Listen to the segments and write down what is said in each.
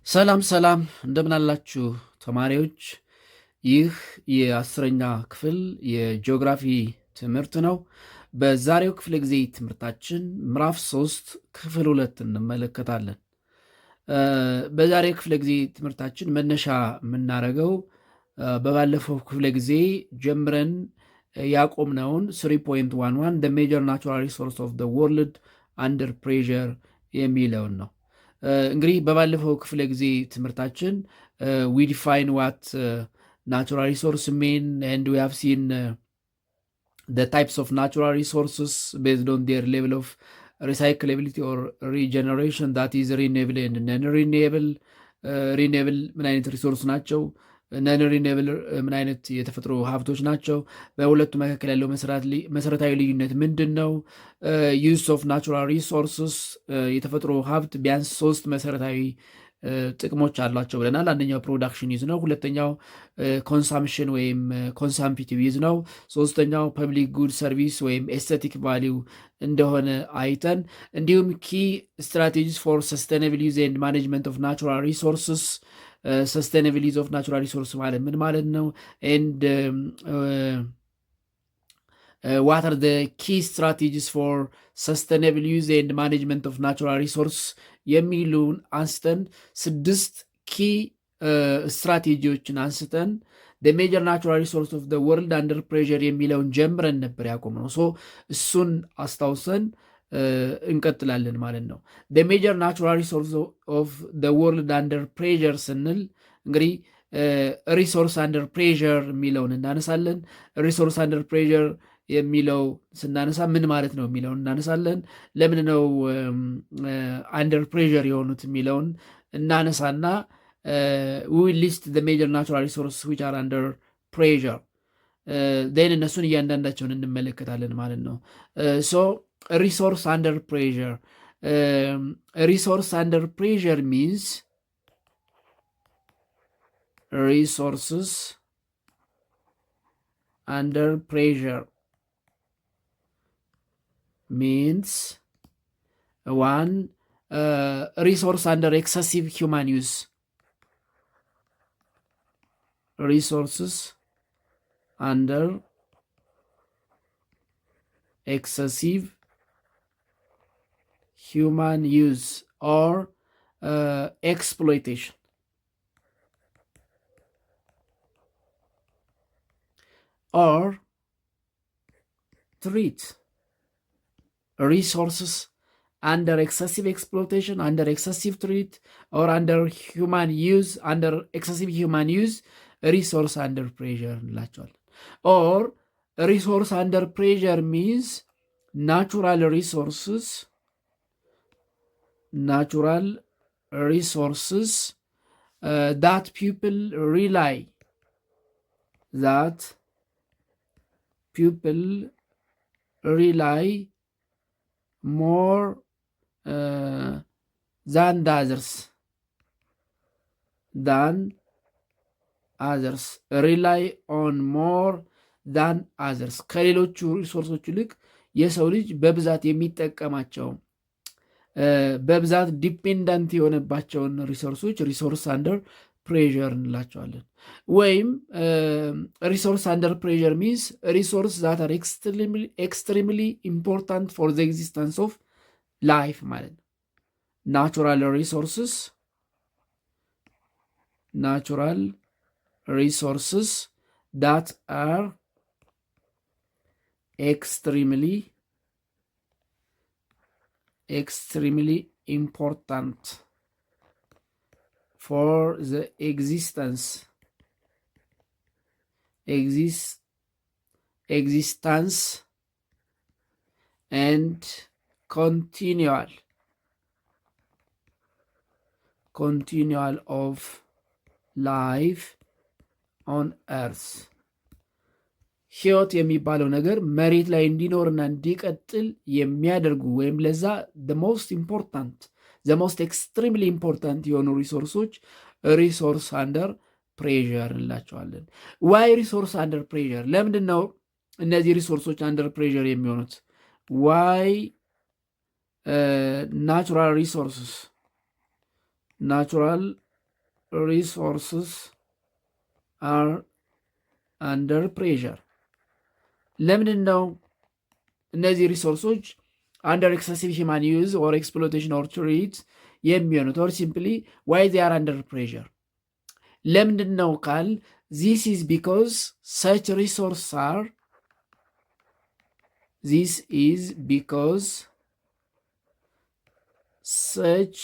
ሰላም ሰላም እንደምን አላችሁ ተማሪዎች? ይህ የአስረኛ ክፍል የጂኦግራፊ ትምህርት ነው። በዛሬው ክፍለ ጊዜ ትምህርታችን ምዕራፍ 3 ክፍል 2 እንመለከታለን። በዛሬው ክፍለ ጊዜ ትምህርታችን መነሻ የምናደርገው በባለፈው ክፍለ ጊዜ ጀምረን ያቆምነውን 3.11 the major natural resource of the world under pressure የሚለውን ነው። እንግዲህ በባለፈው ክፍለ ጊዜ ትምህርታችን we define what natural resource mean and we have seen the types of natural resources based on their level of recyclability or regeneration, that is renewable and non-renewable. renewable ምን አይነት ሪሶርስ ናቸው? ነን ሪኒዌብል ምን አይነት የተፈጥሮ ሀብቶች ናቸው? በሁለቱ መካከል ያለው መሰረታዊ ልዩነት ምንድን ነው? ዩዝ ኦፍ ናቹራል ሪሶርስስ የተፈጥሮ ሀብት ቢያንስ 3 መሰረታዊ ጥቅሞች አሏቸው ብለናል። አንደኛው ፕሮዳክሽን ዩዝ ነው። ሁለተኛው ኮንሳምፕሽን ወይም ኮንሳምፒቲቭ ዩዝ ነው። ሶስተኛው ፐብሊክ ጉድ ሰርቪስ ወይም ኤስቴቲክ ቫሊዩ እንደሆነ አይተን እንዲሁም ኪ ስትራቴጂስ ፎር ሰስቴናብል ዩዝ ኤንድ ማኔጅመንት ኦፍ ናቹራል ሪሶርስስ ሰስቴናብል ዩዝ ኦፍ ናቹራል ሪሶርስ ማለት ምን ማለት ነው? ኤንድ what are the key strategies for sustainable use and management of natural resource የሚሉን አንስተን 6 ኪ ስትራቴጂዎችን አንስተን the major natural resource of the world under pressure የሚለውን ጀምረን ነበር ያቆምነው። ሶ እሱን አስታውሰን እንቀጥላለን ማለት ነው። the major natural resource of the world under pressure ስንል እንግዲህ ሪሶርስ አንደር ፕሬዠር የሚለውን እናነሳለን። ሪሶርስ አንደር ፕሬዠር የሚለው ስናነሳ ምን ማለት ነው የሚለውን እናነሳለን። ለምን ነው አንደር ፕሬዠር የሆኑት የሚለውን እናነሳና we list the major natural resources which are under pressure then እነሱን እያንዳንዳቸውን እንመለከታለን ማለት ነው። so resource under pressure, resource under pressure means resources under pressure means one, resource under excessive human use. Resources under excessive human use or exploitation. Or treat resources under excessive exploitation, under excessive treat, or under human use, under excessive human use, resource under pressure እንላቸዋለን። or resource under pressure means natural resources that people rely more than others rely on more than others ከሌሎቹ ሪሶርሶች ይልቅ የሰው ልጅ በብዛት የሚጠቀማቸው በብዛት ዲፔንዳንት የሆነባቸውን ሪሶርሶች ሪሶርስ አንደር ፕሬዠር እንላቸዋለን። ወይም ሪሶርስ አንደር ፕሬዠር ሚንስ ሪሶርስ ዛት አር ኤክስትሪምሊ ኢምፖርታንት ፎር ዘ ኤግዚስተንስ ኦፍ ላይፍ ማለት ነው። ናቹራል ሪሶርስስ ዳት አር extremely important for the existence and continual of life on earth. ህይወት የሚባለው ነገር መሬት ላይ እንዲኖርና እንዲቀጥል የሚያደርጉ ወይም ለዛ the most extremely important የሆኑ ሪሶርሶች ሪሶርስ አንደር ፕሬዠር እንላቸዋለን። ዋይ ሪሶርስ አንደር ፕሬዠር? ለምንድን ነው እነዚህ ሪሶርሶች አንደር ፕሬዠር የሚሆኑት? ዋይ ናቹራል resources are under pressure. ለምንድን ነው እነዚህ ሪሶርሶች under excessive human use or exploitation or trade የሚሆኑት? or simply why they are under pressure? ለምንድን ነው ካል this is because such resources are such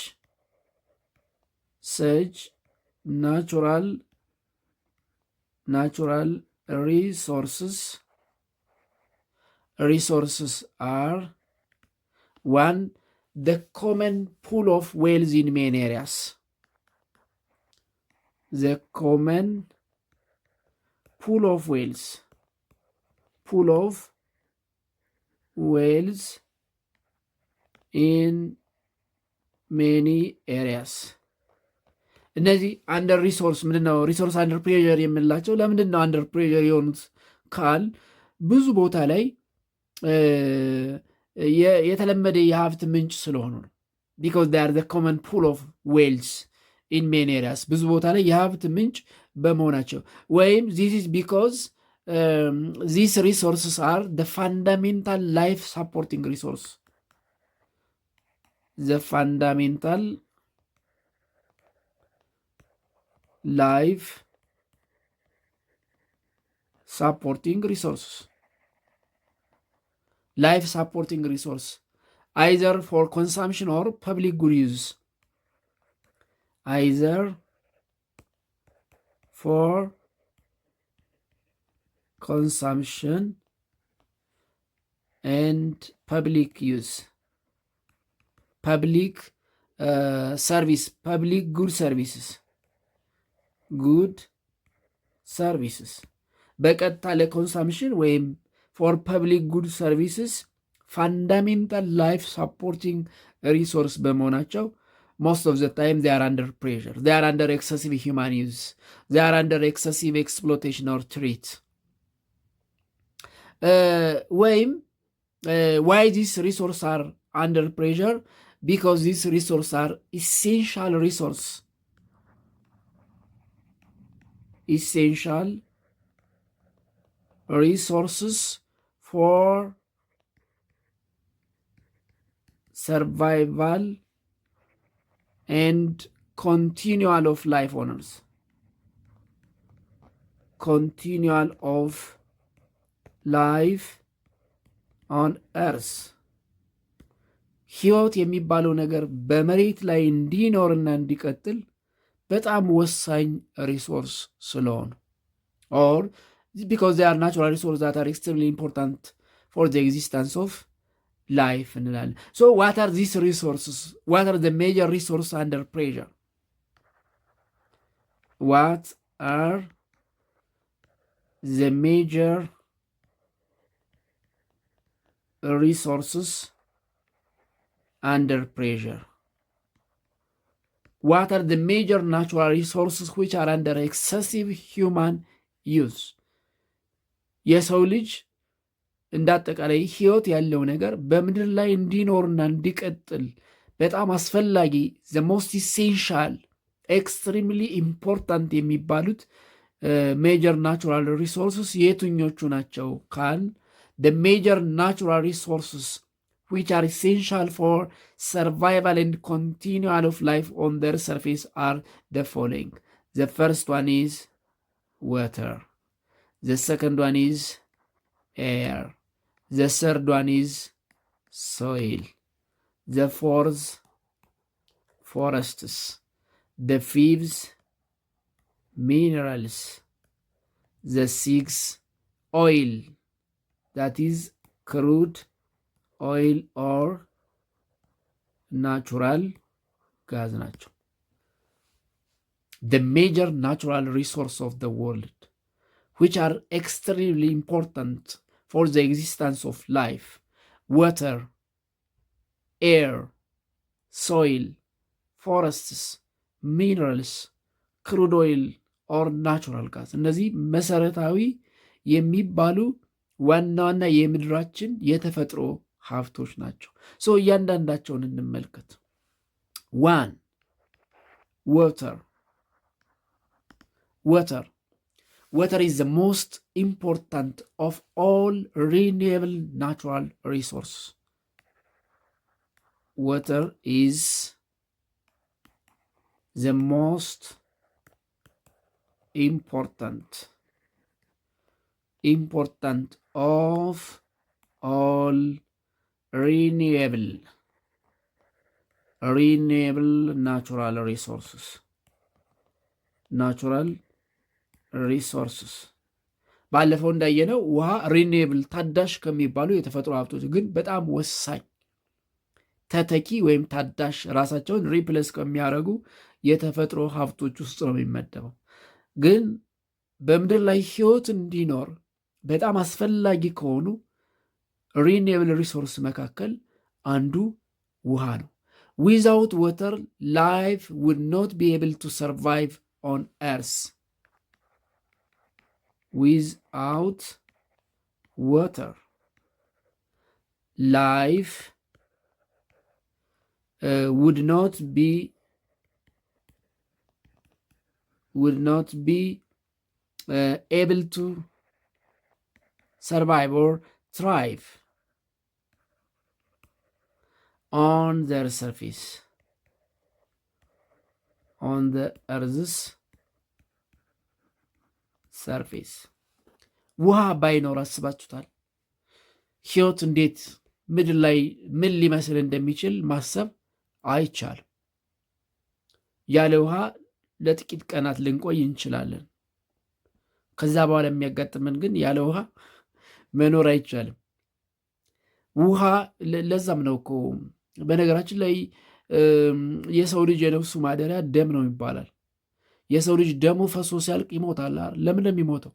natural resources are one, the common pool of wealth in many areas. The common pool of wealth in many areas. እነዚህ አንደር ሪሶርስ ምንድነው? ሪሶርስ አንደር ፕሬዠር የምንላቸው ለምንድን ነው አንደር ፕሬዠር የሆኑት ካል ብዙ ቦታ ላይ የተለመደ የሀብት ምንጭ ስለሆኑ ነው። ቢኮዝ they are the common pool of wealth in many areas ብዙ ቦታ ላይ የሀብት ምንጭ በመሆናቸው ወይም this is because these resources are the fundamental life supporting resource. The fundamental life supporting resources. Life supporting resource either for consumption or public good use. Either for consumption and public use. Public service, public good services በቀጥታ ለኮንሳምሽን ወይም ፎር ፐብሊክ ጉድ ሰርቪስስ ፋንዳሜንታል ላይፍ ሳፖርቲንግ ሪሶርስ በመሆናቸው most of the time they are under pressure. They are under excessive human use. They are under excessive exploitation or threat. Why these resources are under pressure? Because these resources are essential resources for survival and continual of life honors. Continual of life on earth. ሕይወት የሚባለው ነገር በመሬት ላይ እንዲኖርና እንዲቀጥል በጣም ወሳኝ ሪሶርስ ስለሆኑ or because they are natural resources that are extremely important for the existence of life እንላለን። So what are these resources? What are the major resources under pressure? What are the major resources under pressure? What are the major natural resources which are under excessive human use? የሰው ልጅ እንዳጠቃላይ ህይወት ያለው ነገር በምድር ላይ እንዲኖርና እንዲቀጥል በጣም አስፈላጊ the most essential extremely important የሚባሉት major natural resources የትኞቹ ናቸው ካል the major natural resources which are essential for survival and continual of life on their surface are the following. The first one is water. The second one is air. The third one is soil. The fourth, forests. The fifth, minerals. The sixth, oil. That is crude oil or natural gas ናቸው። The major natural resource of the world which are extremely important for the existence of life: water, air, soil, forests, minerals, crude oil or natural gas እነዚህ መሰረታዊ የሚባሉ ዋና ዋና የምድራችን የተፈጥሮ ሀብቶች ናቸው። ሶ እያንዳንዳቸውን እንመልከት። 1 water water. Water is the most important of all renewable natural resources. Water is the most important of all renewable natural resources. ባለፈው እንዳየነው ውሃ ሪኒዌብል ታዳሽ ከሚባሉ የተፈጥሮ ሀብቶች ግን በጣም ወሳኝ ተተኪ ወይም ታዳሽ ራሳቸውን ሪፕለስ ከሚያደርጉ የተፈጥሮ ሀብቶች ውስጥ ነው የሚመደበው። ግን በምድር ላይ ህይወት እንዲኖር በጣም አስፈላጊ ከሆኑ ሪኒዌብል ሪሶርስ መካከል አንዱ ውሃ ነው። ዊዛውት ወተር ላይፍ ውድ ኖት ቢ ኤብል ቱ ሰርቫይቭ ኦን ኤርስ። ዊዝአውት ወተር ላይፍ would not be able to survive or thrive on their surface, on the earth's surface. ውሃ ባይኖር አስባችሁታል? ህይወት እንዴት ምድር ላይ ምን ሊመስል እንደሚችል ማሰብ አይቻልም። ያለ ውሃ ለጥቂት ቀናት ልንቆይ እንችላለን። ከዛ በኋላ የሚያጋጥመን ግን ያለ ውሃ መኖር አይቻልም። ውሃ ለዛም ነው እኮ በነገራችን ላይ የሰው ልጅ የነፍሱ ማደሪያ ደም ነው ይባላል። የሰው ልጅ ደሙ ፈሶ ሲያልቅ ይሞታል። ለምን ነው የሚሞተው?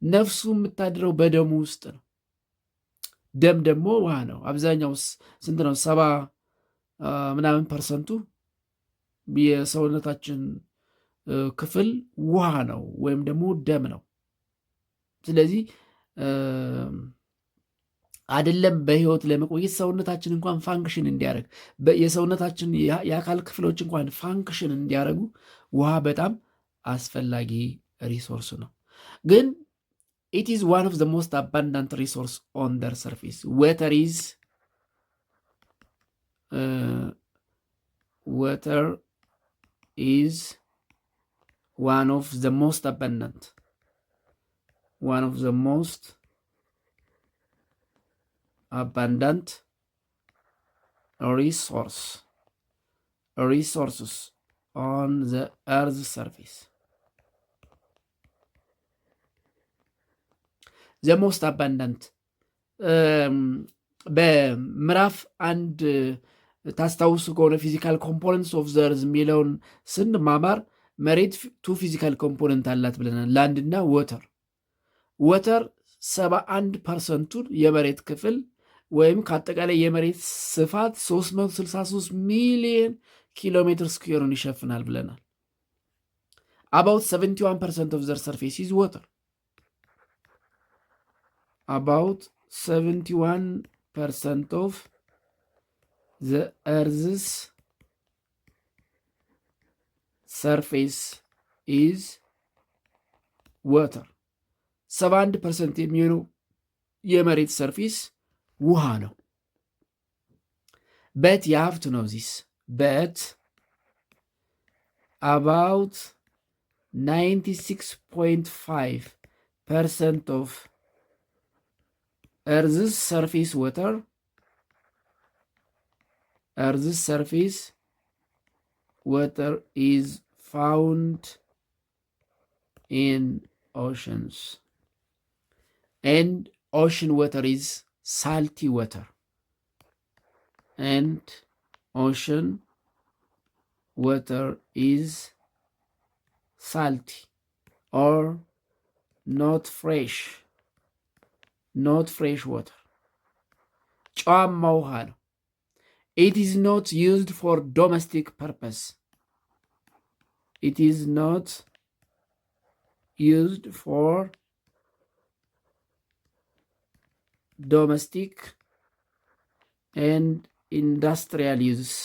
ነፍሱ የምታድረው በደሙ ውስጥ ነው። ደም ደግሞ ውሃ ነው። አብዛኛው ስንት ነው? 70% የሰውነታችን ክፍል ውሃ ነው ወይም ደግሞ ደም ነው። ስለዚህ አይደለም በህይወት ለመቆየት ሰውነታችን እንኳን ፋንክሽን እንዲያደርግ የሰውነታችን የአካል ክፍሎች እንኳን ፋንክሽን እንዲያደርጉ ውሃ በጣም አስፈላጊ ሪሶርስ ነው። ግን it is one of the most abundant resource on their surface. Water is one of the most abundant resources on the earth's surface. the most abundant በምዕራፍ 1 ታስታውሱ ከሆነ ፊዚካል ኮምፖነንትስ ኦፍ ዘ እርዝ የሚለውን ስንማማር መሬት 2 ፊዚካል ኮምፖነንት አላት ብለናል፣ ላንድ እና ወተር። ወተር 71%ቱን የመሬት ክፍል ወይም ከአጠቃላይ የመሬት ስፋት 363 ሚሊዮን ኪሎ ሜትር ስኩዌርን ይሸፍናል ብለናል። about 71% of their surface is water. About 71% of the earth's surface is water. 71% የሚሆነው የመሬት ሰርፌስ ውሃ ነው። but you have to know this, but about 96.5% of Earth's surface water is found in oceans, and ocean water is salty water, and ocean water is salty or not fresh water. ጨዋማ ውሃ ነው። it is not used for domestic purpose. It is not used for domestic and industrial use.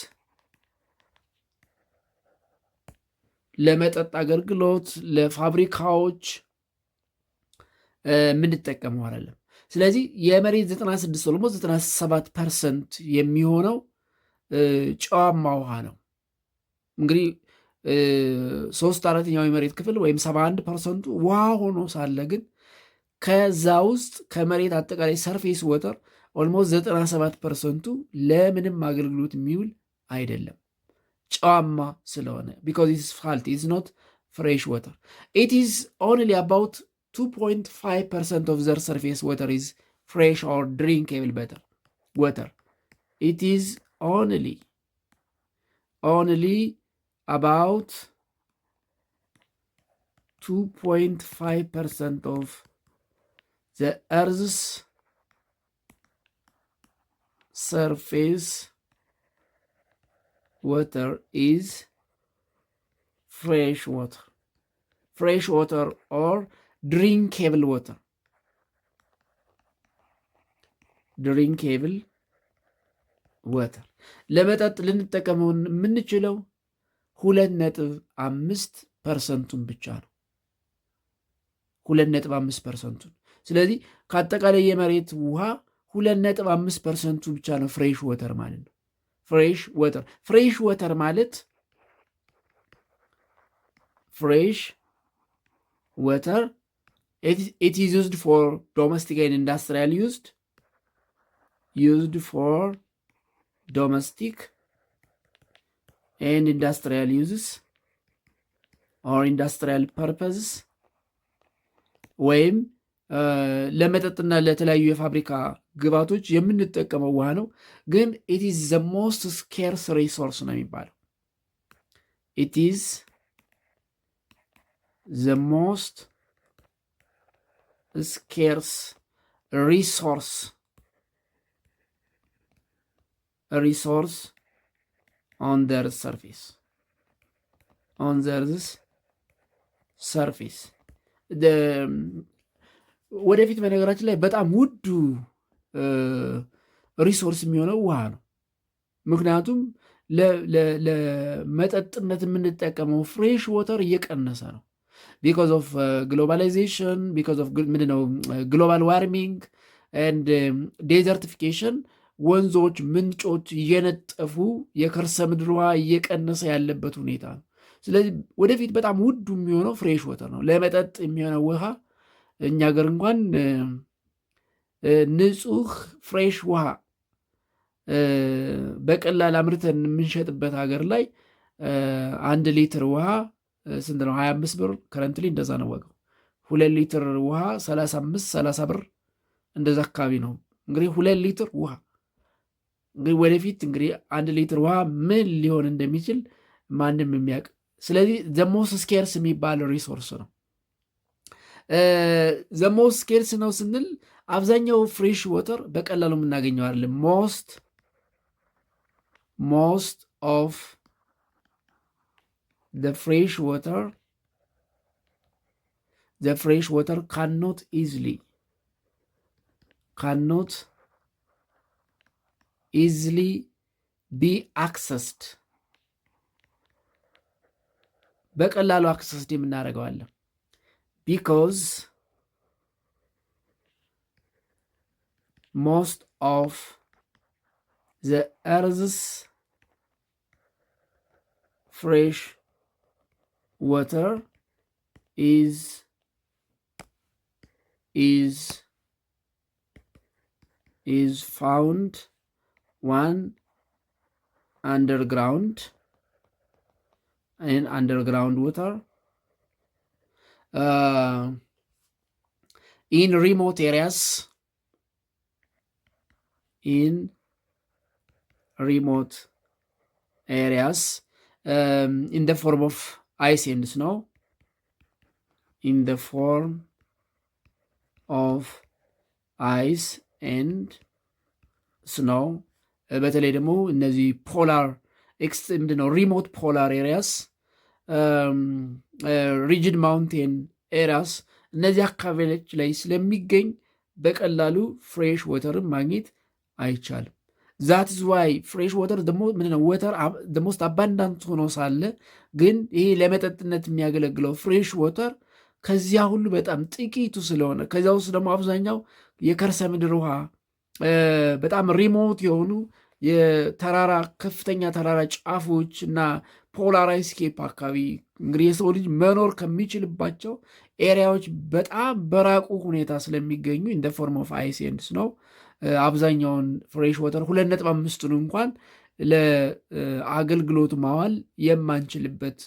ለመጠጥ አገልግሎት፣ ለፋብሪካዎች የምንጠቀመው አይደለም። ስለዚህ የመሬት 96 ኦልሞስት 97% የሚሆነው ጨዋማ ውሃ ነው። እንግዲህ 3/4 የመሬት ክፍል ወይም 71% ውሃ ሆኖ ሳለ ግን ከዛ ውስጥ ከመሬት አጠቃላይ ሰርፌስ ወተር ኦልሞስት 97%ቱ ለምንም አገልግሎት የሚውል አይደለም፣ ጨዋማ ስለሆነ ቢኮዝ ኢትስ ሳልቲ ኢትስ ኖት ፍሬሽ ወተር ኢት ኢዝ ኦንሊ አባውት 2.5% of their surface water is fresh or drinkable water. It is only about 2.5% of the Earth's surface water is fresh water or drinkable water. ለመጠጥ ልንጠቀመው የምንችለው 2.5%ን ብቻ ነው። 2.5%ን። ስለዚህ ከአጠቃላይ የመሬት ውሃ 2.5%ቱ ብቻ ነው ፍሬሽ ወተር ማለት ነው። ፍሬሽ ወተር ማለት ፍሬሽ ወተር it is used for domestic and industrial used for domestic and industrial uses or industrial purposes ወይም ለመጠጥና ለተለያዩ የፋብሪካ ግብዓቶች የምንጠቀመው ውሃ ነው። ግን it is the most scarce resource ነው የሚባለው። it is the most scarce resource on their surface ወደፊት በነገራችን ላይ በጣም ውዱ ሪሶርስ የሚሆነው ውሃ ነው። ምክንያቱም ለመጠጥነት የምንጠቀመው ፍሬሽ ወተር እየቀነሰ ነው። ቢኮዝ ኦፍ ግሎባላይዜሽን፣ ቢኮዝ ኦፍ ግሎባል ዋርሚንግ ኤንድ ዴዘርቲፊኬሽን ወንዞች፣ ምንጮች እየነጠፉ የከርሰ ምድር ውሃ እየቀነሰ ያለበት ሁኔታ ነው። ስለዚህ ወደፊት በጣም ውዱ የሚሆነው ፍሬሽ ወተር ነው። ለመጠጥ የሚሆነው ውሃ እኛ ሀገር እንኳን ንጹህ ፍሬሽ ውሃ በቀላል አምርተን የምንሸጥበት ሀገር ላይ 1 ሊትር ውሃ ስንት ነው? 25 ብር ከረንትሊ እንደዛ ነው ዋጋው። 2 ሊትር ውሃ 35-30 ብር እንደዛ አካባቢ ነው። እንግዲህ 2 ሊትር ውሃ እንግዲህ ወደፊት እንግዲህ 1 ሊትር ውሃ ምን ሊሆን እንደሚችል ማንም የሚያውቅ። ስለዚህ ዘሞስ ስኬርስ የሚባል ሪሶርስ ነው። ዘሞስ ስኬርስ ነው ስንል አብዛኛው ፍሬሽ ወተር በቀላሉ የምናገኘው አይደለም። most of the fresh water cannot easily be accessed በቀላሉ አክሰስድ የምናደርገዋለን because most of the Earth's fresh water is found underground water in remote areas, in the form of ice and snow, በተለይ ደግሞ እነዚህ ፖላር ሪሞት ፖላር ኤሪያስ፣ ሪጅድ ማውንቴን ኤሪያስ እነዚህ አካባቢዎች ላይ ስለሚገኝ በቀላሉ ፍሬሽ ወተርን ማግኘት አይቻልም። ዛት ኢዝ ዋይ ፍሬሽ ወተር ምንድነው ወተር ሞስት አባንዳንት ሆኖ ሳለ ግን ይሄ ለመጠጥነት የሚያገለግለው ፍሬሽ ወተር ከዚያ ሁሉ በጣም ጥቂቱ ስለሆነ ከዚያ ውስጥ ደግሞ አብዛኛው የከርሰ ምድር ውሃ በጣም ሪሞት የሆኑ የተራራ ከፍተኛ ተራራ ጫፎች እና ፖላር ስኬፕ አካባቢ እንግዲህ የሰው ልጅ መኖር ከሚችልባቸው ኤሪያዎች በጣም በራቁ ሁኔታ ስለሚገኙ ኢን ፎርም ኦፍ አይስ ኤንድ ስኖው አብዛኛውን ፍሬሽ ወተር 2.5ቱን እንኳን ለአገልግሎት ማዋል የማንችልበት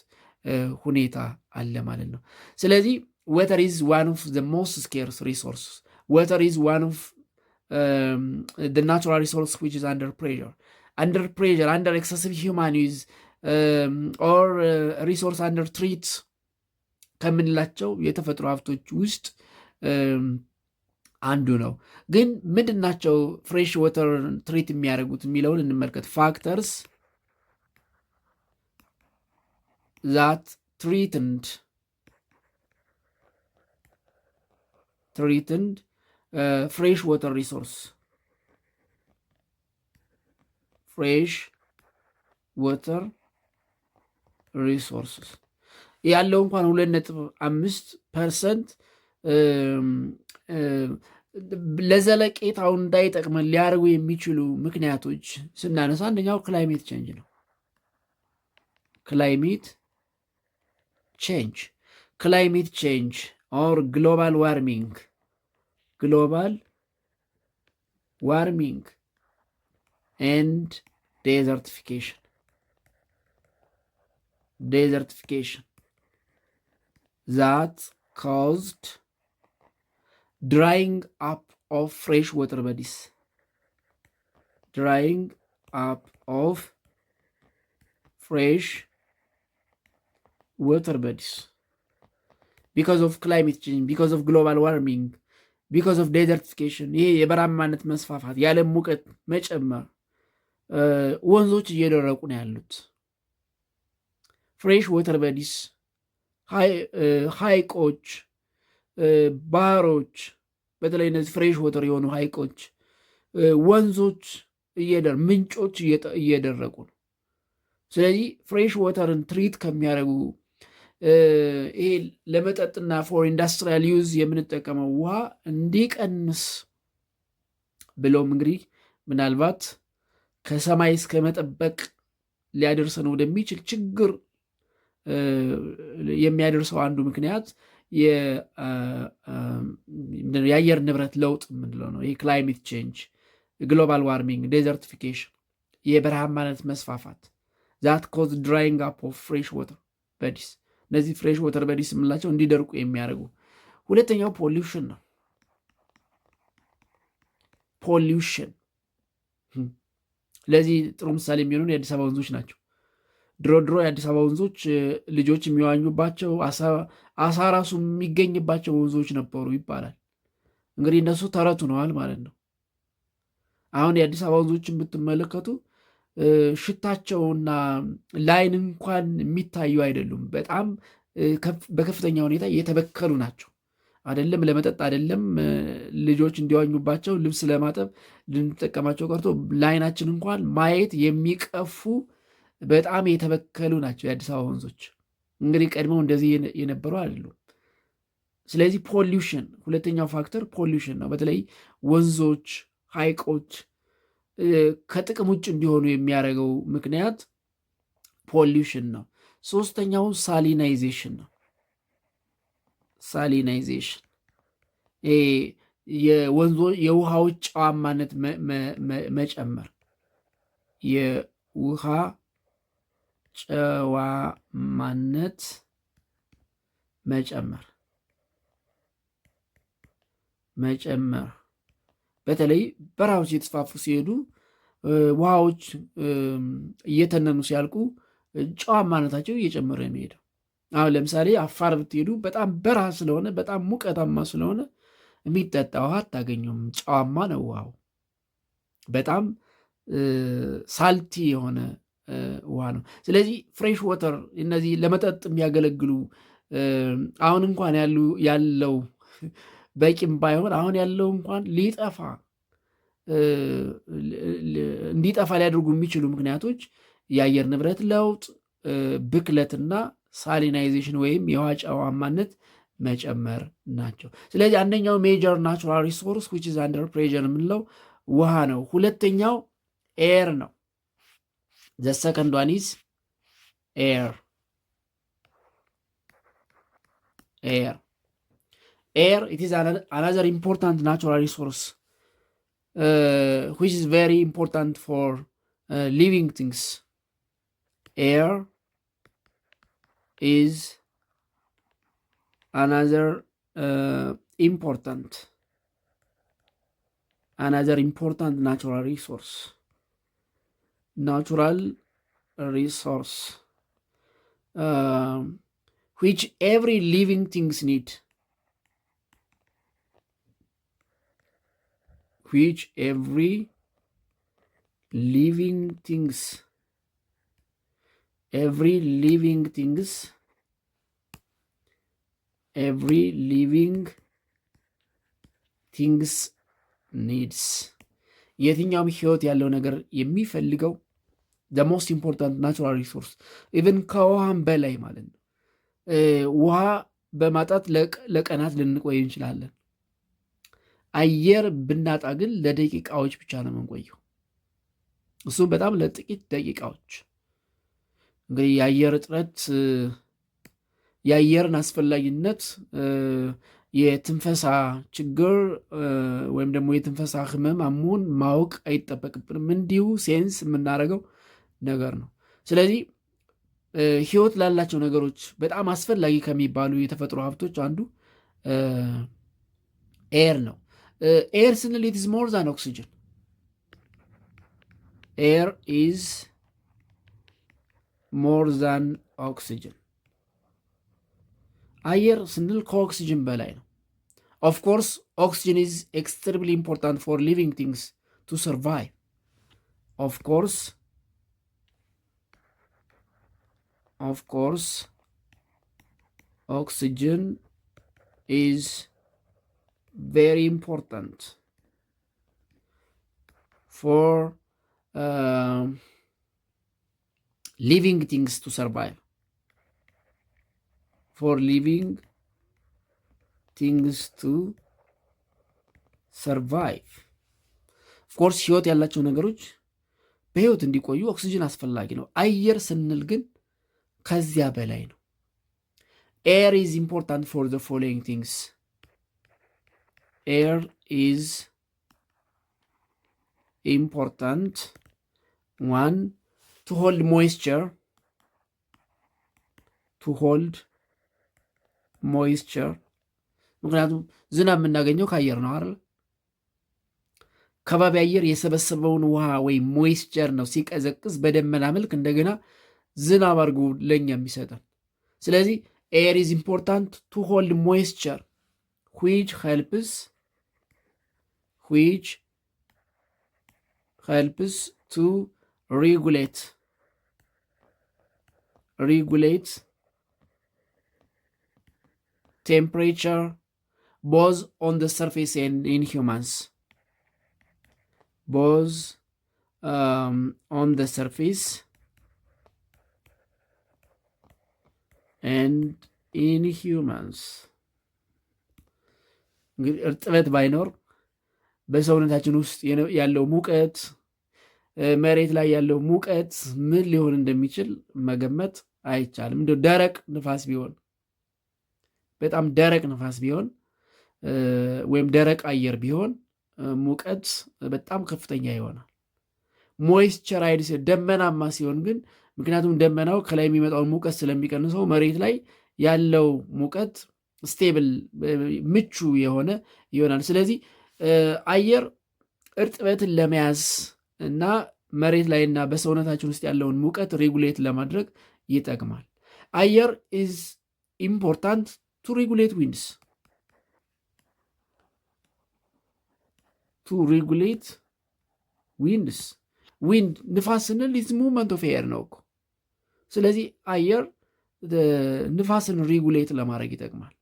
ሁኔታ አለ ማለት ነው። ስለዚህ ወተር ኢዝ ዋን ኦፍ ዘ ሞስት ስኬርስ ሪሶርስ ወተር ኢዝ ዋን ኦፍ the natural resource which is under pressure, under excessive human use or resource under threat ከምንላቸው የተፈጥሮ ሀብቶች ውስጥ አንዱ ነው። ግን ምንድን ናቸው ፍሬሽ ወተር ትሪት የሚያደርጉት የሚለውን እንመልከት። ፋክተርስ ዛት ትሪትንድ ፍሬሽ ወተር ሪሶርስ ሪሶርስስ ያለው እንኳን 2.5% ለዘለቄታው እንዳይጠቅመን ሊያደርጉ የሚችሉ ምክንያቶች ስናነሳ አንደኛው ክላይሜት ቼንጅ ነው። ክላይሜት ቼንጅ ኦር ግሎባል ዋርሚንግ ኤንድ desertification that caused drying up of fresh water bodies because of climate change, because of global warming, because of desertification ይሄ የበረሃማነት መስፋፋት፣ የዓለም ሙቀት መጨመር ወንዞች እየደረቁ ነው ያሉት። ፍሬሽ ወተር በዲስ ሐይቆች፣ ባህሮች፣ በተለይ እነዚህ ፍሬሽ ወተር የሆኑ ሐይቆች፣ ወንዞች ምንጮች እየደረቁ ነው። ስለዚህ ፍሬሽ ወተርን ትሪት ከሚያደርጉ ይሄ ለመጠጥና ፎር ኢንዱስትሪያል ዩዝ የምንጠቀመው ውሃ እንዲቀንስ ብሎም እንግዲህ ምናልባት ከሰማይ እስከ መጠበቅ ሊያደርሰን ወደሚችል ችግር የሚያደርሰው አንዱ ምክንያት የአየር ንብረት ለውጥ የምንለው ነው። ክላይሜት ቼንጅ፣ ግሎባል ዋርሚንግ፣ ዴዘርቲፊኬሽን፣ የበረሃማነት መስፋፋት ዛት ኮዝ ድራይንግ አፕ ኦፍ ፍሬሽ ወተር በዲስ፣ እነዚህ ፍሬሽ ወተር በዲስ የምንላቸው እንዲደርቁ የሚያደርጉ። ሁለተኛው ፖሊውሽን ነው። ለዚህ ጥሩ ምሳሌ የሚሆኑ የአዲስ አበባ ወንዞች ናቸው። ድሮ የአዲስ አበባ ወንዞች ልጆች የሚዋኙባቸው አሳ ራሱ የሚገኝባቸው ወንዞች ነበሩ ይባላል። እንግዲህ እነሱ ተረት ሆነዋል ማለት ነው። አሁን የአዲስ አበባ ወንዞችን ብትመለከቱ ሽታቸውና ላይን እንኳን የሚታዩ አይደሉም። በጣም በከፍተኛ ሁኔታ የተበከሉ ናቸው። አይደለም ለመጠጥ አይደለም ልጆች እንዲዋኙባቸው ልብስ ለማጠብ ልንጠቀማቸው ቀርቶ ላይናችን እንኳን ማየት የሚቀፉ በጣም የተበከሉ ናቸው የአዲስ አበባ ወንዞች። እንግዲህ ቀድመው እንደዚህ የነበሩ አይደሉም። ስለዚህ ፖሊውሽን፣ ሁለተኛው ፋክተር ፖሊውሽን ነው። በተለይ ወንዞች፣ ሐይቆች ከጥቅም ውጭ እንዲሆኑ የሚያደርገው ምክንያት ፖሊውሽን ነው። ሶስተኛው ሳሊናይዜሽን ነው። የውሃዎች ጨዋማነት መጨመር፣ የውሃ ጨዋማነት መጨመር በተለይ በረሃዎች የተስፋፉ ሲሄዱ ውሃዎች እየተነኑ ሲያልቁ ጨዋማነታቸው እየጨመረ የሚሄደው። አሁን ለምሳሌ አፋር ብትሄዱ በጣም በረሃ ስለሆነ በጣም ሙቀታማ ስለሆነ የሚጠጣ ውሃ አታገኙም። ጨዋማ ነው ውሃው። በጣም ሳልቲ የሆነ ውሃ ነው። ስለዚህ ፍሬሽ ወተር እነዚህ ለመጠጥ የሚያገለግሉ አሁን እንኳን ያለው በቂም ባይሆን አሁን ያለው እንኳን ሊጠፋ እንዲጠፋ ሊያደርጉ የሚችሉ ምክንያቶች የአየር ንብረት ለውጥ፣ ብክለትና ሳሊናይዜሽን ወይም የውሃ ጨዋማነት መጨመር ናቸው። ስለዚህ አንደኛው ሜጀር ናቹራል ሪሶርስ ዊች ኢዝ አንደር ፕሬዠር የምንለው ውሃ ነው። ሁለተኛው ኤር ነው። ዘ ሰከንድ ዋን ኢዝ ኤር። ኤር ኢት ኢዝ አናዘር ኢምፖርታንት ናቹራል ሪሶርስ which is very important for living things. Air is another important natural resource. Which every living things need. Which every living things needs. የትኛውም ህይወት ያለው ነገር የሚፈልገው the most important natural resource even ከውሃም በላይ ማለት ነው። ውሃ በማጣት ለቀናት ልንቆይ እንችላለን። አየር ብናጣ ግን ለደቂቃዎች ብቻ ነው የምንቆየው። እሱም በጣም ለጥቂት ደቂቃዎች። እንግዲህ የአየር እጥረት የአየርን አስፈላጊነት የትንፈሳ ችግር ወይም ደግሞ የትንፈሳ ህመም አሞን ማወቅ አይጠበቅብንም። እንዲሁ ሴንስ የምናደርገው ነገር ነው። ስለዚህ ህይወት ላላቸው ነገሮች በጣም አስፈላጊ ከሚባሉ የተፈጥሮ ሀብቶች አንዱ ኤር ነው። ኤር ስንል it is more than oxygen. Air is more than oxygen. አየር ስንል ከኦክሲጅን በላይ ነው። Of course, oxygen is extremely important for living things to survive. Of course, oxygen is very important for living things to survive. Of course, ህይወት ያላቸው ነገሮች በህይወት እንዲቆዩ ኦክሲጅን አስፈላጊ ነው። አየር ስንል ግን ከዚያ በላይ ነው። Air is important for the following things. Air is important, one, to hold moisture. ምክንያቱም ዝናብ የምናገኘው ከአየር ነው አይደል? ከባቢ አየር የሰበሰበውን ውሃ ወይም ሞይስቸር ነው ሲቀዘቅዝ በደመና መልክ እንደገና ዝናብ አድርጎ ለኛ የሚሰጠን። ስለዚህ ኤር ኢዝ ኢምፖርታንት ቱ ሆልድ ሞይስቸር which helps to regulate temperature both on the surface and in humans. On the surface and in humans. እንግዲህ እርጥበት ባይኖር በሰውነታችን ውስጥ ያለው ሙቀት መሬት ላይ ያለው ሙቀት ምን ሊሆን እንደሚችል መገመት አይቻልም። እንደው ደረቅ ንፋስ ቢሆን በጣም ደረቅ ንፋስ ቢሆን ወይም ደረቅ አየር ቢሆን ሙቀት በጣም ከፍተኛ ይሆናል። ሞይስቸራይድ ደመናማ ሲሆን ግን ምክንያቱም ደመናው ከላይ የሚመጣውን ሙቀት ስለሚቀንሰው መሬት ላይ ያለው ሙቀት ስቴብል ምቹ የሆነ ይሆናል። ስለዚህ አየር እርጥበትን ለመያዝ እና መሬት ላይ እና በሰውነታችን ውስጥ ያለውን ሙቀት ሬጉሌት ለማድረግ ይጠቅማል። አየር ኢዝ ኢምፖርታንት ቱ ሬጉሌት ዊንድስ ዊንድ ንፋስ ስንል ኢዝ ሙቭመንት ኦፍ ኤር ነው እኮ። ስለዚህ አየር ንፋስን ሬጉሌት ለማድረግ ይጠቅማል።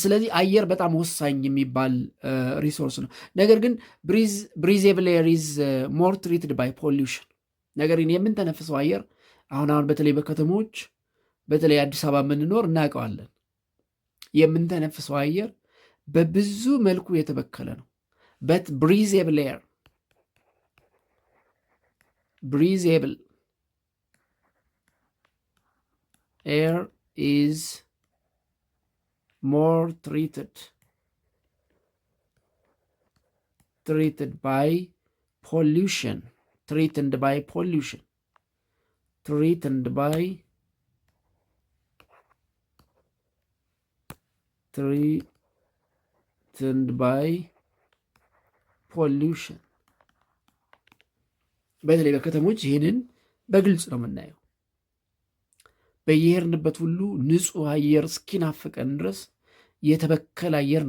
ስለዚህ አየር በጣም ወሳኝ የሚባል ሪሶርስ ነው። ነገር ግን ብሪዜብል ኤር ኢዝ ሞር ትሪትድ ባይ ፖሊውሽን። ነገር ግን የምንተነፍሰው አየር አሁን በተለይ በከተሞች በተለይ አዲስ አበባ የምንኖር እናውቀዋለን። የምንተነፍሰው አየር በብዙ መልኩ የተበከለ ነው። በት ብሪዜብል ኤር ኢዝ more treated by pollution treated by pollution በተለይ በከተሞች ይህንን በግልጽ ነው የምናየው። በየሄድንበት ሁሉ ንጹህ አየር እስኪናፍቀን ድረስ የተበከለ አየር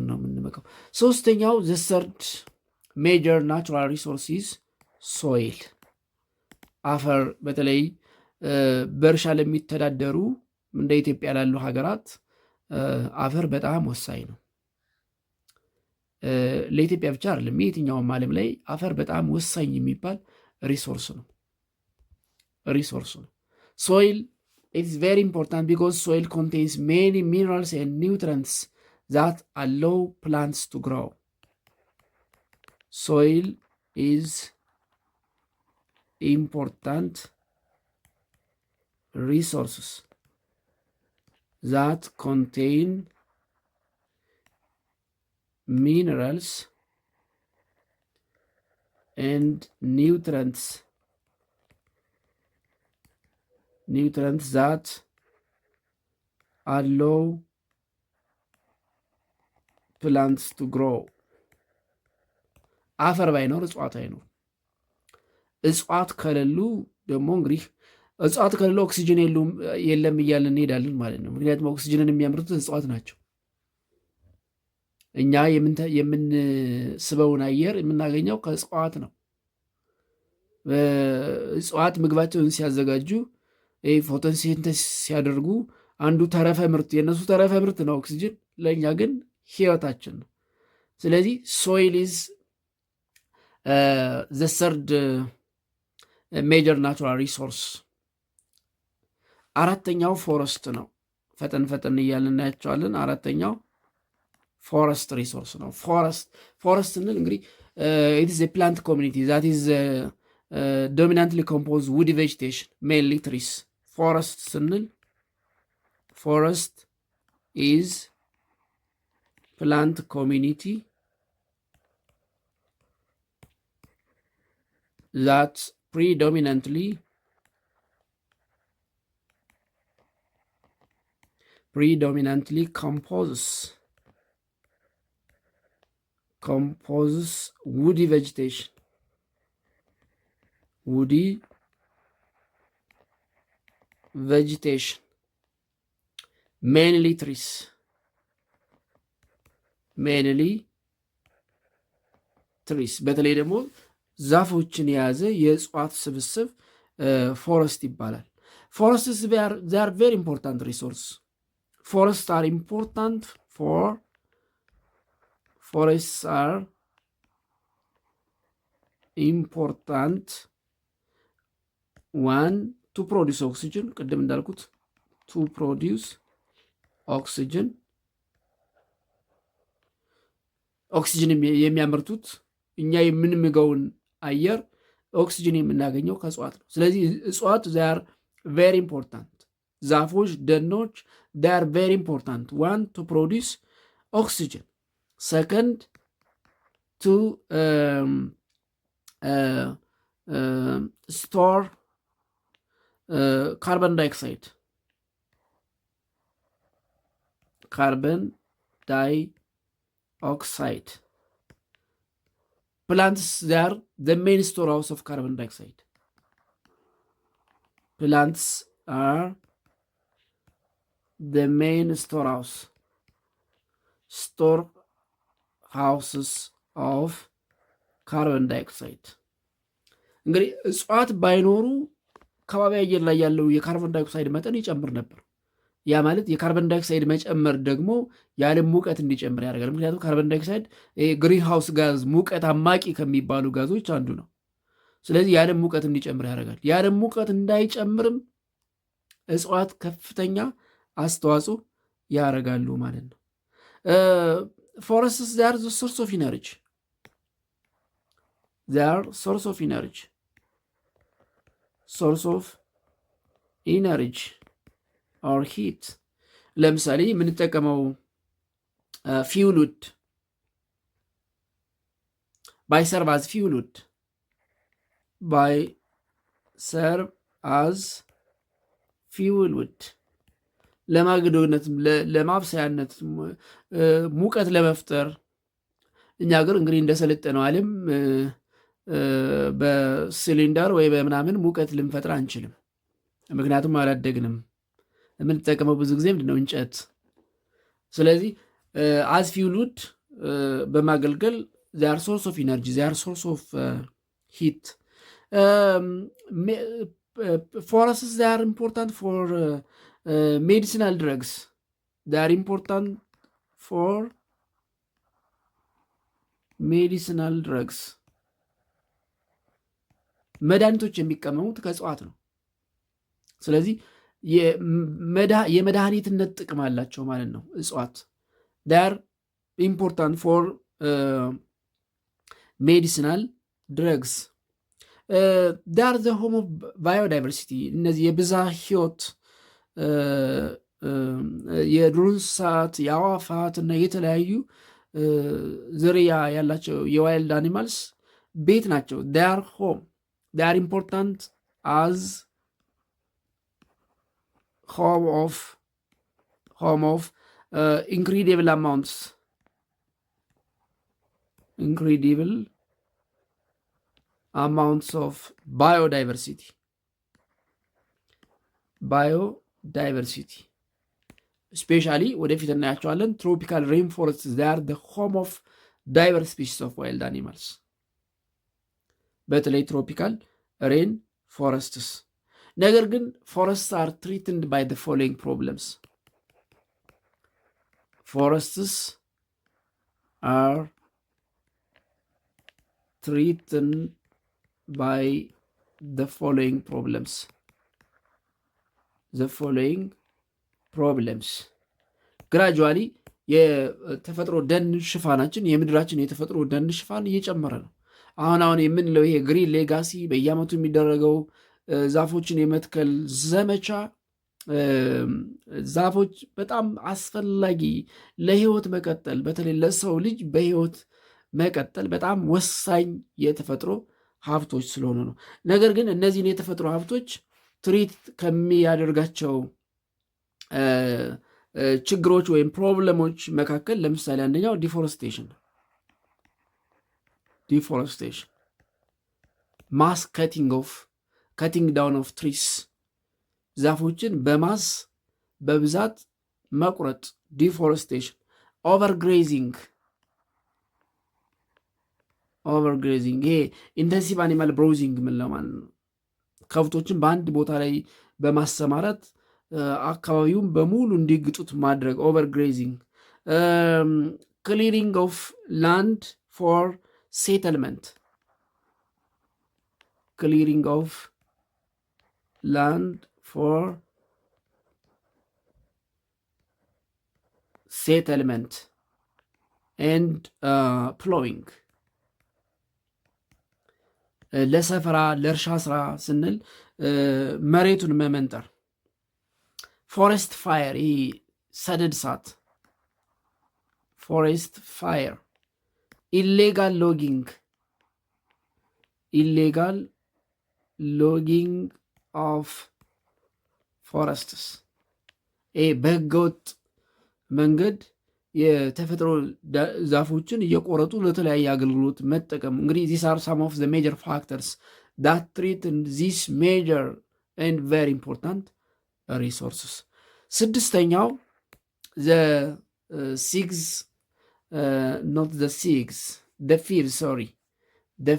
ነው የምንምገው። ሶስተኛው ዘ ሰርድ ሜጀር ናቹራል ሪሶርሲስ ሶይል፣ አፈር። በተለይ በእርሻ ለሚተዳደሩ እንደ ኢትዮጵያ ላሉ ሀገራት አፈር በጣም ወሳኝ ነው። ለኢትዮጵያ ብቻ አይደለም፣ የትኛውም ዓለም ላይ አፈር በጣም ወሳኝ የሚባል ሪሶርስ ነው። Soil is very important because soil contains many minerals and nutrients that allow plants to grow. Soil is important resources that contain minerals and nutrients that allow plants to grow. አፈር ባይኖር እጽዋት አይኖር። እጽዋት ከሌሉ ደግሞ እንግዲህ እጽዋት ከሌሉ ኦክሲጅን የለም እያልን እንሄዳለን ማለት ነው። ምክንያቱም ኦክሲጅንን የሚያመርቱት እጽዋት ናቸው። እኛ የምንስበውን አየር የምናገኘው ከእጽዋት ነው። እጽዋት ምግባቸውን ሲያዘጋጁ ፎቶሲንተሲስ ሲያደርጉ አንዱ ተረፈ ምርት የነሱ ተረፈ ምርት ነው ኦክሲጅን፣ ለእኛ ግን ህይወታችን ነው። ስለዚህ ሶይል ኢዝ ዘ ሰርድ ሜጀር ናቹራል ሪሶርስ። አራተኛው ፎረስት ነው። ፈጠን እያልን እናያቸዋለን። አራተኛው ፎረስት ሪሶርስ ነው። ፎረስት ስንል እንግዲህ ኢት ኢዝ ኤ ፕላንት ኮሚኒቲ ዛት ኢዝ dominantly composed woody vegetation, mainly trees. Forest ስንል forest is plant community that predominantly composes woody vegetation. mainly trees. በተለይ ደግሞ ዛፎችን የያዘ የእጽዋት ስብስብ ፎረስት ይባላል። ፎረስትስ they are very important resource. Forests are important one to produce oxygen. ቅድም እንዳልኩት to produce oxygen የሚያመርቱት እኛ የምንምገውን አየር ኦክሲጅን የምናገኘው ከእጽዋት ነው። ስለዚህ እጽዋት they are very important. ዛፎች፣ ደኖች they are very important. One to produce oxygen. Second to store carbon dioxide. Plants, they are the main storehouse of carbon dioxide. Plants are the main storehouses of carbon dioxide. እንግዲህ እጽዋት ባይኖሩ ከባቢ አየር ላይ ያለው የካርቦን ዳይኦክሳይድ መጠን ይጨምር ነበር። ያ ማለት የካርቦን ዳይኦክሳይድ መጨመር ደግሞ የዓለም ሙቀት እንዲጨምር ያደርጋል። ምክንያቱም ካርቦን ዳይኦክሳይድ ግሪን ሃውስ ጋዝ ሙቀት አማቂ ከሚባሉ ጋዞች አንዱ ነው። ስለዚህ የዓለም ሙቀት እንዲጨምር ያደርጋል። የዓለም ሙቀት እንዳይጨምርም እጽዋት ከፍተኛ አስተዋጽኦ ያደርጋሉ ማለት ነው። ፎረስትስ ዛር ሶርስ ኦፍ ኢነርጂ ሶርስ ኦፍ ኢነርጂ ኦር ሂት። ለምሳሌ የምንጠቀመው ፊውል ውድ ባይ ሰርቭ አዝ ፊውል ውድ ባይ ሰርቭ አዝ ፊውል ውድ ለማገዶነት ለማብሰያነት ሙቀት ለመፍጠር እኛ ሀገር እንግዲህ እንደሰለጠነው ዓለም በሲሊንደር ወይ በምናምን ሙቀት ልንፈጥር አንችልም። ምክንያቱም አላደግንም። የምንጠቀመው ብዙ ጊዜ ምንድነው እንጨት። ስለዚህ አዝ ፊውል ውድ በማገልገል ዚያር ሶርስ ኦፍ ኢነርጂ ዚያር ሶርስ ኦፍ ሂት። ፎረስትስ ዚያር ኢምፖርታንት ፎር ሜዲሲናል ድረግስ ዚያር ኢምፖርታንት ፎር ሜዲሲናል ድረግስ። መድኃኒቶች የሚቀመሙት ከእጽዋት ነው። ስለዚህ የመድኃኒትነት ጥቅም አላቸው ማለት ነው እጽዋት። ዳር ኢምፖርታንት ፎር ሜዲሲናል ድረግስ። ዳር ዘ ሆም ኦፍ ባዮዳይቨርሲቲ። እነዚህ የብዝሃ ህይወት የዱር እንስሳት የአዋፋት እና የተለያዩ ዝርያ ያላቸው የዋይልድ አኒማልስ ቤት ናቸው። ዳር ሆም ዳር ኢምፖርታንት አዝ home of incredible amounts of biodiversity especially ወደፊት እናያቸዋለን። ትሮፒካል ሬን ፎረስት they are the home of diverse species of wild animals። በተለይ ትሮፒካል ሬን ፎረስትስ። ነገር ግን ፎረስትስ አር ትሪትንድ ባይ the following problems. Forests are treated by the following problems. ግራጁዋሊ የተፈጥሮ ደን ሽፋናችን የምድራችን የተፈጥሮ ደን ሽፋን እየጨመረ ነው። አሁን የምንለው ይሄ ግሪን ሌጋሲ በየዓመቱ የሚደረገው ዛፎችን የመትከል ዘመቻ ዛፎች በጣም አስፈላጊ ለህይወት መቀጠል በተለይ ለሰው ልጅ በህይወት መቀጠል በጣም ወሳኝ የተፈጥሮ ሀብቶች ስለሆኑ ነው። ነገር ግን እነዚህን የተፈጥሮ ሀብቶች ትሪት ከሚያደርጋቸው ችግሮች ወይም ፕሮብለሞች መካከል ለምሳሌ አንደኛው ዲፎረስቴሽን ማስ ከቲንግ ዳውን ኦፍ ትሪስ ዛፎችን በማስ በብዛት መቁረጥ ዲፎረስቴሽን። ኦቨርግሬዚንግ ይሄ ኢንተንሲቭ አኒማል ብሮዚንግ ምንለው ማለት ነው። ከብቶችን በአንድ ቦታ ላይ በማሰማራት አካባቢውን በሙሉ እንዲግጡት ማድረግ ኦቨርግሬዚንግ። ክሊሪንግ ኦፍ ላንድ ፎር ሴትልመንት clearing of land for settlement and plowing ለሰፈራ ለእርሻ ስራ ስንል መሬቱን መመንጠር። ፎሬስት ፋየር ሰደድ እሳት ፎሬስት ፋየር። ኢሌጋል ሎጊንግ ኦፍ ፎረስትስ በህገወጥ መንገድ የተፈጥሮ ዛፎችን እየቆረጡ ለተለያየ አገልግሎት መጠቀም። እንግዲህ ዚስ አር ሳም ኦፍ ዘ ሜጀር ፋክተርስ ዳት ትሪትን ዚስ ሜጀር ኤንድ ቨሪ ኢምፖርታንት ሪሶርስስ። ስድስተኛው ዘ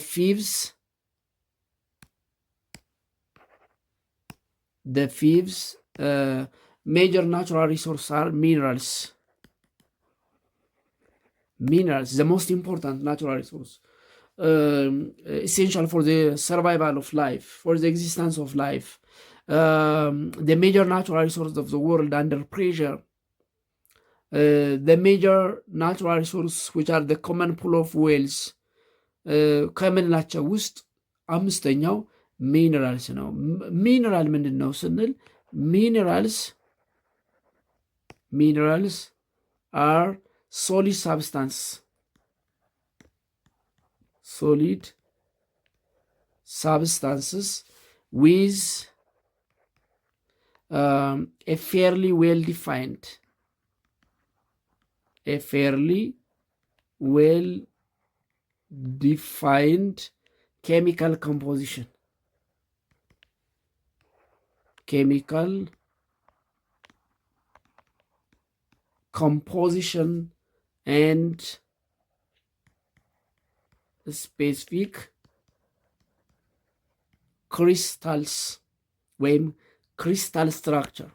ፊቭስ The fifth major natural resource are minerals. Minerals, the most important natural resource, essential for the survival of life, for the existence of life. The major natural resource of the world under pressure. The major natural resource which are the common pool of whales ከምንላቸው ውስጥ አምስተኛው ሚነራልስ ነው። ሚነራል ምንድን ነው ስንል ሚነራልስ አር solid substances with a fairly well-defined chemical composition and specific crystals ወይም crystal structure.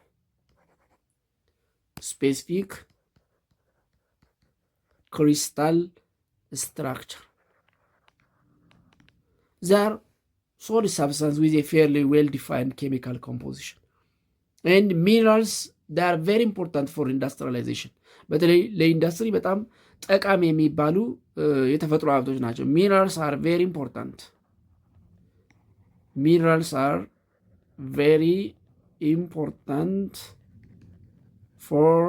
Specific crystal structure. They are solid substances with a fairly well-defined chemical composition. And minerals, they are very important for industrialization. በተለይ ለኢንዱስትሪ በጣም ጠቃሚ የሚባሉ የተፈጥሮ ሀብቶች ናቸው። ሚነራልስ አር ቬሪ ኢምፖርታንት። ሚነራልስ አር ቬሪ ኢምፖርታንት ፎር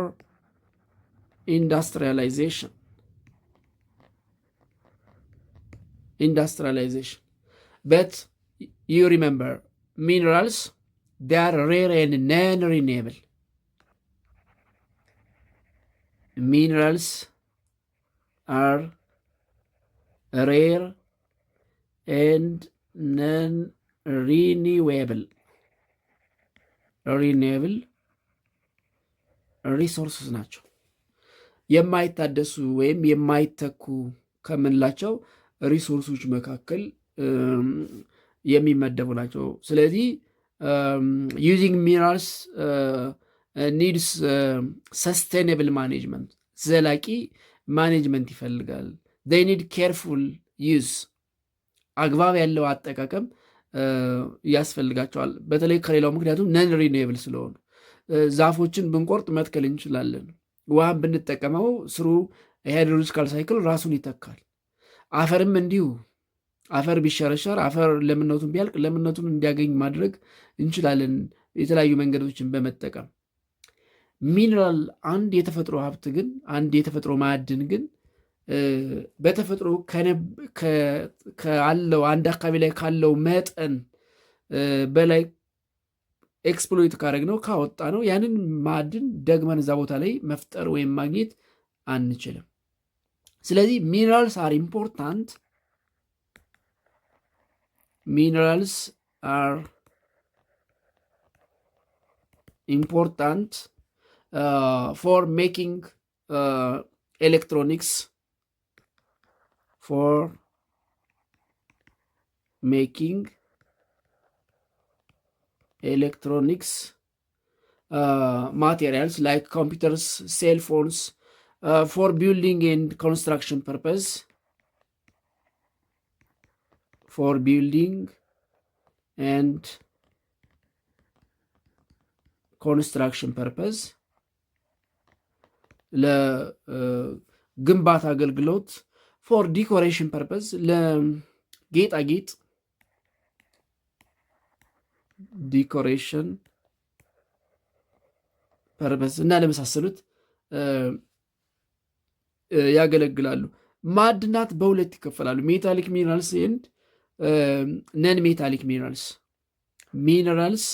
industrialization. But you remember, minerals, they are rare and non-renewable. Minerals are rare and non-renewable resources ናቸው። የማይታደሱ ወይም የማይተኩ ከምንላቸው ሪሶርሶች መካከል የሚመደቡ ናቸው። ስለዚህ ዩዚንግ ሚነራልስ ኒድስ ሰስቴኔብል ማኔጅመንት፣ ዘላቂ ማኔጅመንት ይፈልጋል። they need careful use፣ አግባብ ያለው አጠቃቀም ያስፈልጋቸዋል። በተለይ ከሌላው ምክንያቱም ነን ሪኒዌብል ስለሆኑ ዛፎችን ብንቆርጥ መትከል እንችላለን። ውሃን ብንጠቀመው ስሩ ሃይድሮሎጂካል ሳይክል ራሱን ይተካል። አፈርም እንዲሁ፣ አፈር ቢሸረሸር አፈር ለምነቱን ቢያልቅ ለምነቱን እንዲያገኝ ማድረግ እንችላለን የተለያዩ መንገዶችን በመጠቀም። ሚነራል አንድ የተፈጥሮ ሀብት ግን አንድ የተፈጥሮ ማዕድን ግን በተፈጥሮ ካለው አንድ አካባቢ ላይ ካለው መጠን በላይ ኤክስፕሎይት ካደረግ ነው ካወጣ ነው ያንን ማዕድን ደግመን እዛ ቦታ ላይ መፍጠር ወይም ማግኘት አንችልም። ስለዚህ ሚነራልስ አር ኢምፖርታንት ፎር ሜኪንግ ኤሌክትሮኒክስ materials like computers, cell phones, for building and construction purpose. ለግንባታ አገልግሎት፣ for decoration purpose፣ ለጌጣጌጥ ዲኮሬሽን ፐርፐስ እና ለመሳሰሉት ያገለግላሉ። ማዕድናት በሁለት ይከፈላሉ፣ ሜታሊክ ሚነራልስ ኤንድ ነን ሜታሊክ ሚነራልስ። ሚነራልስ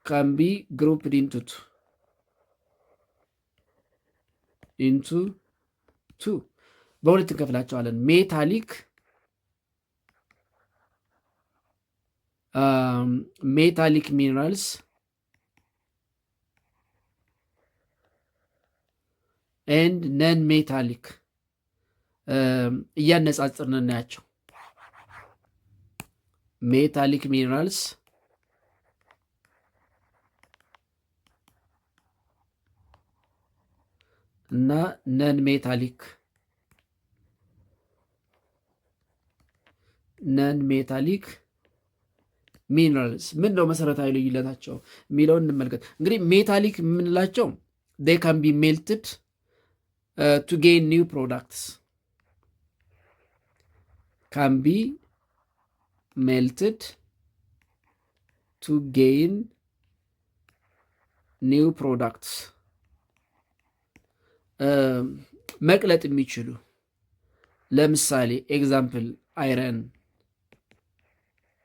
ካን ቢ ግሩፕድ ኢንቱ ቱ በሁለት እንከፍላቸዋለን። ሜታሊክ ሚነራልስ ኤንድ ነን ሜታሊክ እያነጻጽርን እናያቸው። ሜታሊክ ሚነራልስ እና ነን ሜታሊክ ሚነራልስ ምን ነው መሰረታዊ ልዩነታቸው የሚለውን እንመልከት። እንግዲህ ሜታሊክ የምንላቸው they can be melted to gain new products can be melted to gain new products መቅለጥ የሚችሉ ለምሳሌ ኤግዛምፕል አይረን፣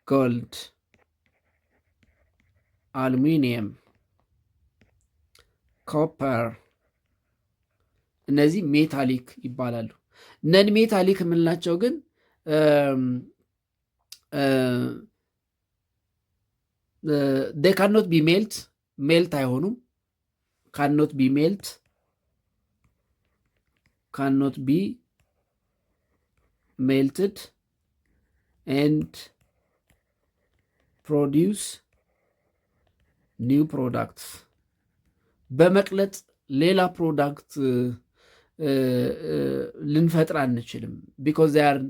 ጎልድ፣ አሉሚኒየም፣ ኮፐር እነዚህ ሜታሊክ ይባላሉ። ነን ሜታሊክ የምንላቸው ግን they cannot be ሜልት አይሆኑም። cannot be melted and produce new products በመቅለጥ ሌላ ፕሮዳክት ልንፈጥር አንችልም። because they are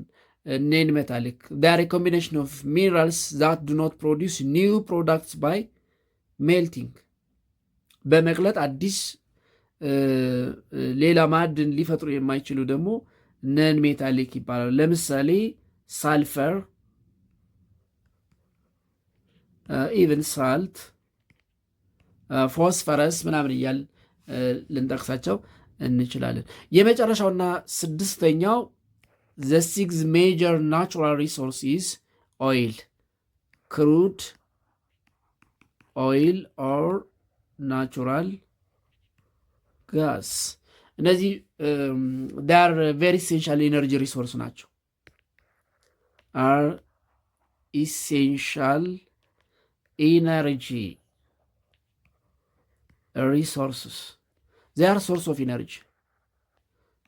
non-metallic. They are a combination of minerals that do not produce new products by melting. በመቅለጥ አዲስ ሌላ ማዕድን ሊፈጥሩ የማይችሉ ደግሞ ነን ሜታሊክ ይባላሉ። ለምሳሌ ሳልፈር፣ ኢቨን ሳልት፣ ፎስፈረስ ምናምን እያል ልንጠቅሳቸው እንችላለን። የመጨረሻውና ስድስተኛው the sixth major natural resource is oil, crude oil or natural gas. እነዚህ they are very essential energy resource ናቸው። are essential energy resources. They are source of energy.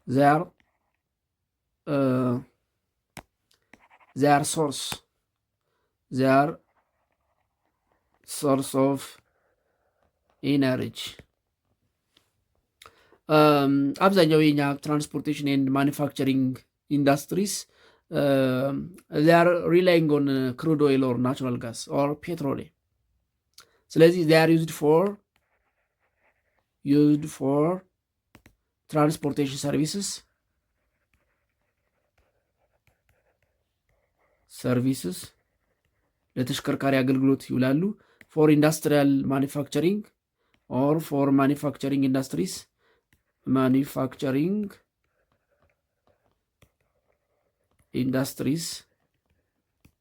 They are source of energy. አብዛኛው የኛ ትራንስፖርቴሽን ኤንድ ማኒፋክቸሪንግ ኢንዱስትሪስ they are relying on crude oil or natural gas or petroleum. ስለዚህ they are used for transportation services ለተሽከርካሪ አገልግሎት ይውላሉ። for industrial manufacturing or for manufacturing industries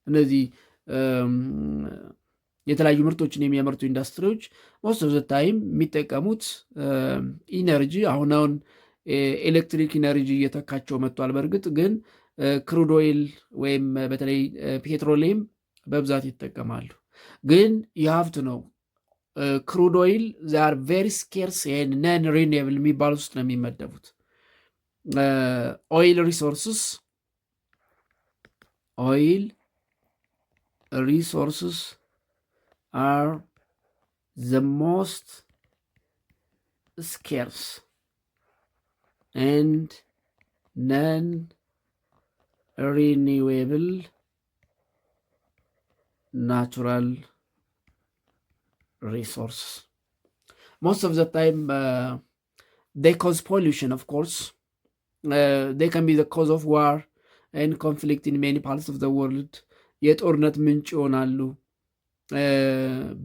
እነዚህ የተለያዩ ምርቶችን የሚያመርቱ ኢንዱስትሪዎች ሞስት ኦፍ ዘ ታይም የሚጠቀሙት ኢነርጂ አሁን ኤሌክትሪክ ኢነርጂ እየተካቸው መጥቷል። በእርግጥ ግን ክሩድ ኦይል ወይም በተለይ ፔትሮሊየም በብዛት ይጠቀማሉ። ግን የሀብት ነው ክሩድ ኦይል ዛር ቬሪ ስኬርስ ነን ሪኒብል የሚባሉ ውስጥ ነው የሚመደቡት። ኦይል ሪሶርስስ are the most scarce and non-renewable natural resource. Most of the time they cause pollution, of course. They can be the cause of war and conflict in many parts of the world. የጦርነት ምንጭ ይሆናሉ፣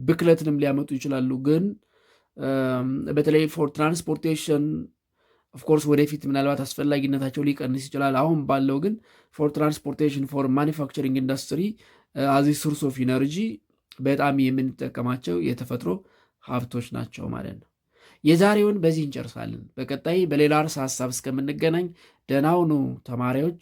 ብክለትንም ሊያመጡ ይችላሉ። ግን በተለይ ፎር ትራንስፖርቴሽን ኦፍኮርስ ወደፊት ምናልባት አስፈላጊነታቸው ሊቀንስ ይችላል። አሁን ባለው ግን ፎር ትራንስፖርቴሽን ፎር ማኒፋክቸሪንግ ኢንዱስትሪ አዚ ሶርስ ኦፍ ኢነርጂ በጣም የምንጠቀማቸው የተፈጥሮ ሀብቶች ናቸው ማለት ነው። የዛሬውን በዚህ እንጨርሳለን። በቀጣይ በሌላ ርዕሰ ሀሳብ እስከምንገናኝ ደህና ሁኑ ተማሪዎች።